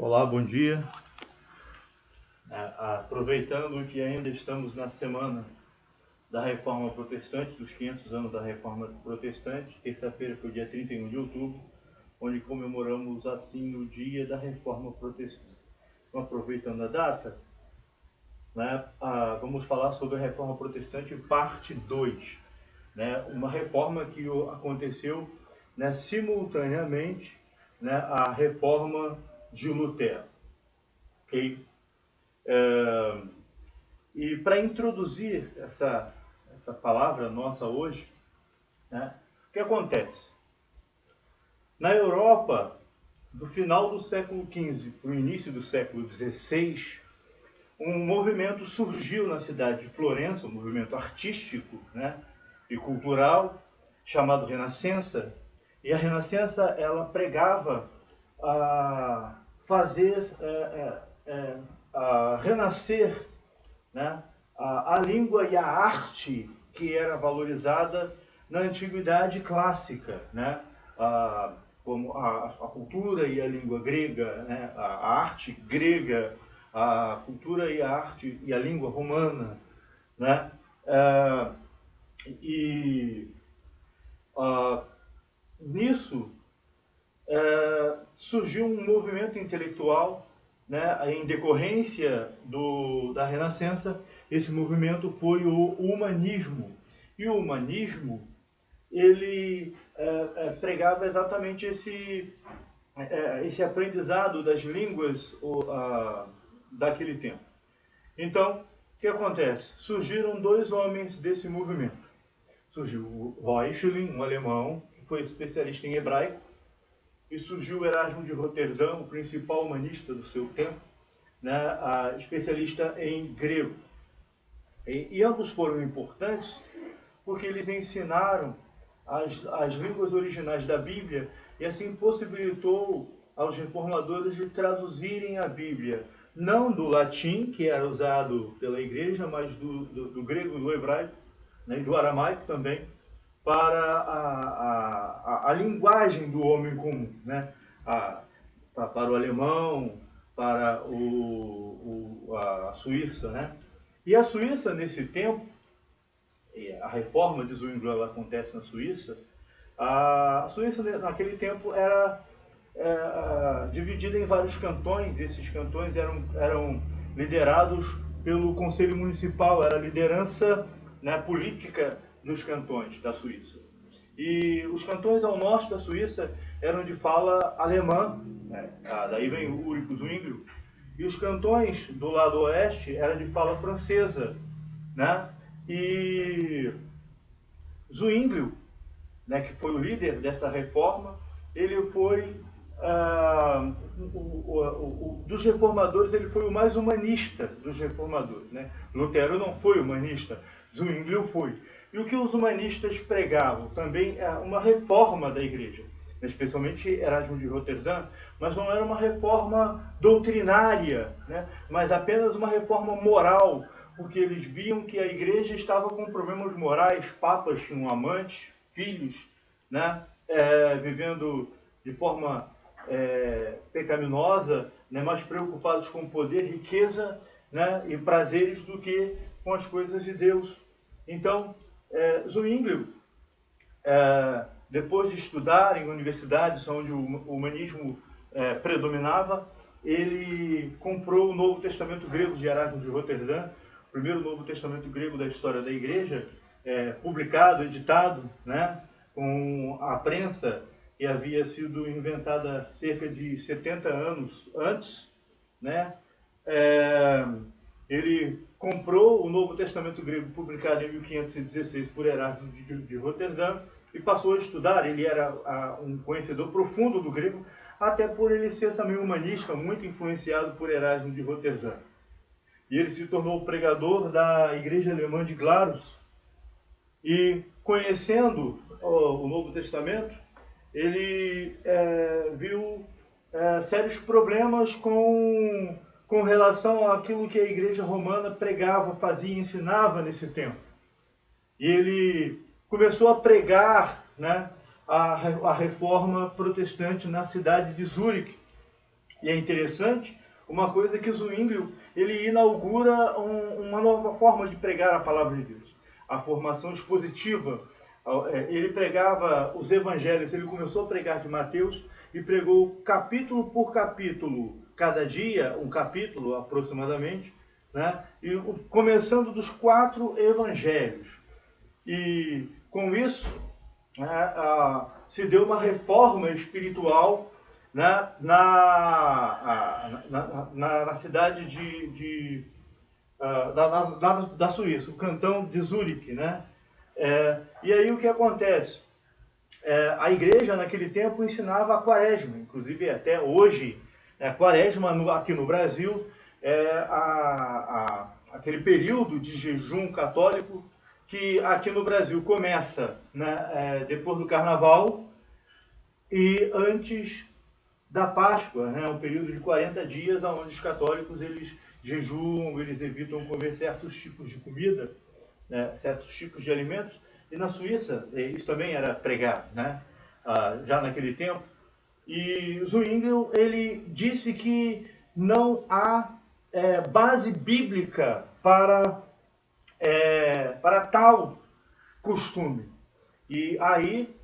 Olá, bom dia. Aproveitando que ainda estamos na semana da Reforma Protestante, dos 500 anos da Reforma Protestante, terça-feira foi o dia 31 de outubro, onde comemoramos assim o dia da Reforma Protestante. Então, aproveitando a data, vamos falar sobre a Reforma Protestante parte 2, uma reforma que aconteceu simultaneamente à Reforma de Lutero. Okay? E para introduzir essa palavra nossa hoje, o que acontece? Na Europa, do final do século XV para o início do século XVI, um movimento surgiu na cidade de Florença, um movimento artístico e cultural, chamado Renascença. E a Renascença, ela pregava a fazer, a renascer a língua e a arte que era valorizada na antiguidade clássica, como a cultura e a língua grega, a arte grega, a cultura e a arte e a língua romana, nisso surgiu um movimento intelectual, em decorrência da Renascença. Esse movimento foi o humanismo. E o humanismo, ele pregava exatamente esse aprendizado das línguas daquele tempo. Então, o que acontece? Surgiram dois homens desse movimento. Surgiu o Reuchlin, um alemão, que foi especialista em hebraico, e surgiu o Erasmo de Roterdã, o principal humanista do seu tempo, especialista em grego. E ambos foram importantes porque eles ensinaram as línguas originais da Bíblia e assim possibilitou aos reformadores de traduzirem a Bíblia, não do latim, que era usado pela igreja, mas do grego, do hebraico, e do aramaico também, para a linguagem do homem comum, para o alemão, para a Suíça. E a Suíça, nesse tempo, a reforma de Zwingli ela acontece na Suíça, a Suíça naquele tempo era dividida em vários cantões. Esses cantões eram liderados pelo Conselho Municipal, era a liderança política dos cantões da Suíça. E os cantões ao norte da Suíça eram de fala alemã, daí vem o Ulrich Zwingli. E os cantões do lado oeste eram de fala francesa, E Zwingli, que foi o líder dessa reforma, ele foi dos reformadores, ele foi o mais humanista dos reformadores. Lutero não foi humanista, Zwingli foi. E o que os humanistas pregavam também é uma reforma da igreja, especialmente Erasmo de Roterdã, mas não era uma reforma doutrinária, mas apenas uma reforma moral, porque eles viam que a igreja estava com problemas morais. Papas tinham amantes, filhos, vivendo de forma pecaminosa, mais preocupados com poder, riqueza, e prazeres do que com as coisas de Deus. Então, Zwingli, depois de estudar em universidades onde o humanismo predominava, ele comprou o Novo Testamento grego de Erasmo de Roterdã, o primeiro Novo Testamento grego da história da igreja, publicado, editado, com a prensa, que havia sido inventada cerca de 70 anos antes, Ele comprou o Novo Testamento grego, publicado em 1516 por Erasmo de Roterdã, e passou a estudar. Ele era um conhecedor profundo do grego, até por ele ser também humanista, muito influenciado por Erasmo de Roterdã. E ele se tornou pregador da igreja alemã de Glarus. E conhecendo o Novo Testamento, ele viu sérios problemas com relação àquilo que a igreja romana pregava, fazia, ensinava nesse tempo. E ele começou a pregar a reforma protestante na cidade de Zurique, E é interessante uma coisa que Zwinglio, ele inaugura uma nova forma de pregar a palavra de Deus. A formação expositiva. Ele pregava os evangelhos, ele começou a pregar de Mateus e pregou capítulo por capítulo, cada dia um capítulo aproximadamente, né? E começando dos 4 evangelhos. E com isso, né, se deu uma reforma espiritual, né, na cidade da Suíça, o cantão de Zurique, né? E aí o que acontece? A igreja naquele tempo ensinava a quaresma, inclusive até hoje, a quaresma aqui no Brasil é aquele período de jejum católico que aqui no Brasil começa, né, depois do Carnaval e antes da Páscoa, né, um período de 40 dias onde os católicos eles jejuam, eles evitam comer certos tipos de comida, né, certos tipos de alimentos. E na Suíça isso também era pregado, né, já naquele tempo. E Zwinglio, ele disse que não há base bíblica para tal costume. E aí,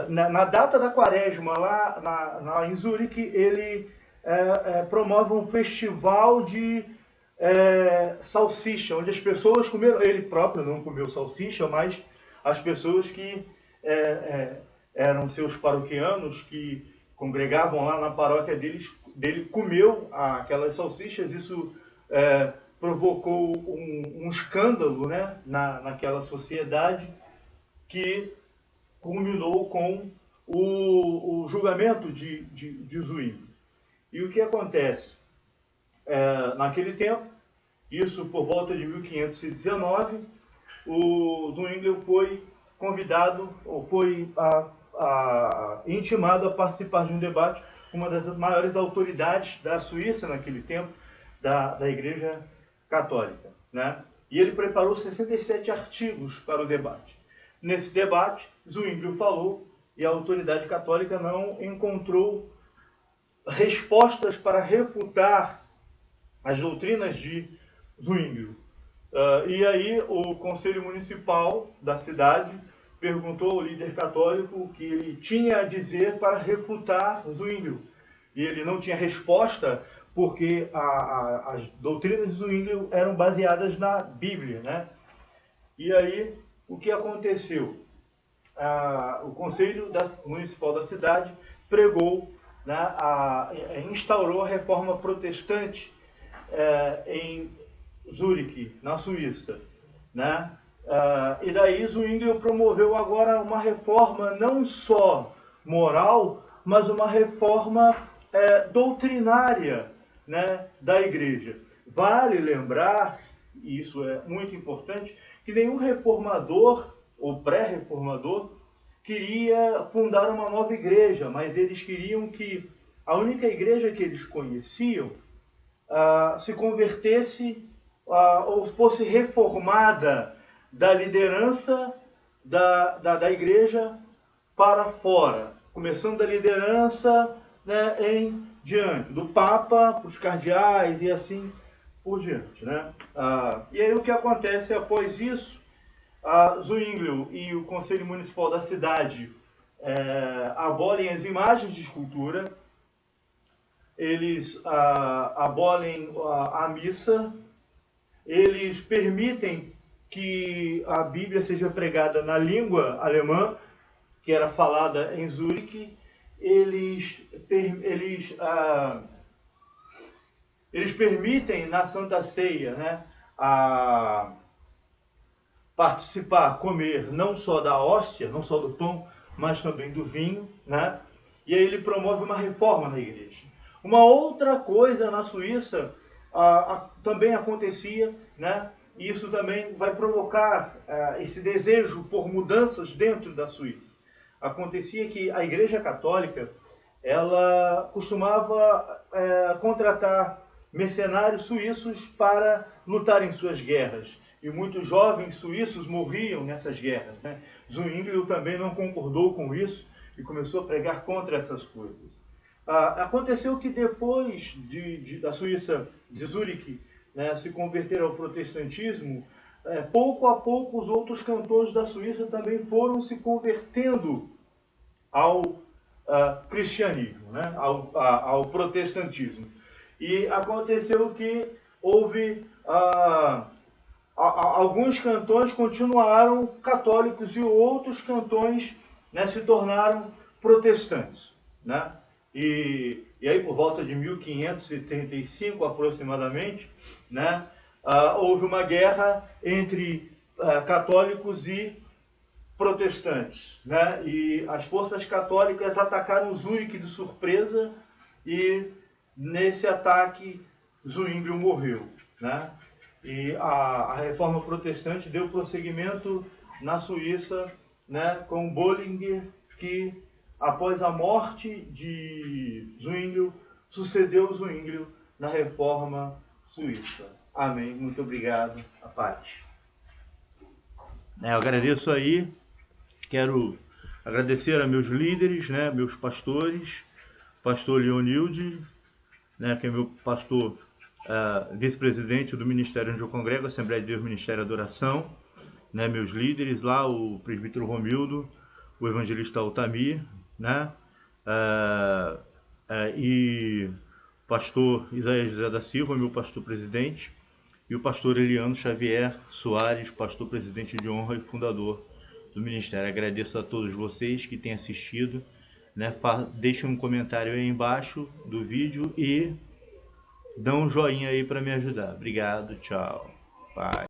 na data da quaresma, lá em Zurique, ele promove um festival de salsicha, onde as pessoas comeram, ele próprio não comeu salsicha, mas as pessoas que eram seus paroquianos, que congregavam lá na paróquia dele comeu aquelas salsichas. Isso provocou um escândalo, né, naquela sociedade, que culminou com o julgamento de Zwinglio. E o que acontece? Naquele tempo, isso por volta de 1519, o Zwinglio foi convidado, ou foi intimado a participar de um debate com uma das maiores autoridades da Suíça naquele tempo, da Igreja Católica, né? E ele preparou 67 artigos para o debate. Nesse debate, Zwinglio falou e a autoridade católica não encontrou respostas para refutar as doutrinas de Zwinglio. E aí o Conselho Municipal da cidade perguntou ao líder católico o que ele tinha a dizer para refutar Zwinglio. E ele não tinha resposta, porque as doutrinas de Zwinglio eram baseadas na Bíblia, né? E aí, o que aconteceu? O Conselho Municipal da cidade pregou, né, instaurou a reforma protestante em Zurique, na Suíça, né? E daí Zwinglio promoveu agora uma reforma não só moral, mas uma reforma doutrinária, né, da igreja. Vale lembrar, e isso é muito importante, que nenhum reformador ou pré-reformador queria fundar uma nova igreja, mas eles queriam que a única igreja que eles conheciam se convertesse ou fosse reformada da liderança da igreja para fora, começando da liderança, né, em diante, do Papa, os cardeais e assim por diante, né? E aí o que acontece após isso? Zwinglio e o Conselho Municipal da cidade abolem as imagens de escultura, eles abolem a missa, eles permitem que a Bíblia seja pregada na língua alemã, que era falada em Zurique. Eles permitem na Santa Ceia, né, participar, comer não só da hóstia, não só do pão, mas também do vinho, né? E aí ele promove uma reforma na igreja. Uma outra coisa na Suíça também acontecia, né? E isso também vai provocar esse desejo por mudanças dentro da Suíça. Acontecia que a Igreja Católica, ela costumava contratar mercenários suíços para lutar em suas guerras. E muitos jovens suíços morriam nessas guerras, né? Zwinglio também não concordou com isso e começou a pregar contra essas coisas. Aconteceu que depois da Suíça, de Zurique, né, se converter ao protestantismo, pouco a pouco os outros cantões da Suíça também foram se convertendo ao cristianismo, né, ao protestantismo. E aconteceu que houve alguns cantões continuaram católicos e outros cantões, né, se tornaram protestantes, né? E aí por volta de 1535 aproximadamente, né, houve uma guerra entre católicos e protestantes, né? E as forças católicas atacaram Zurique de surpresa e nesse ataque Zwinglio morreu, né? E a reforma protestante deu prosseguimento na Suíça, né, com Bullinger, que após a morte de Zwinglio, sucedeu Zwinglio na reforma suíça. Amém. Muito obrigado. A paz. Eu agradeço aí. Quero agradecer a meus líderes, né, meus pastores, pastor Leonilde, né, que é meu pastor, vice-presidente do Ministério onde eu congrego, Assembleia de Deus, Ministério Adoração, né, meus líderes lá, o presbítero Romildo, o evangelista Altamir, né, e o pastor Isaías José da Silva, meu pastor presidente, e o pastor Eliano Xavier Soares, pastor presidente de honra e fundador do Ministério. Agradeço a todos vocês que têm assistido, né, deixem um comentário aí embaixo do vídeo e dão um joinha aí para me ajudar. Obrigado, tchau. Bye.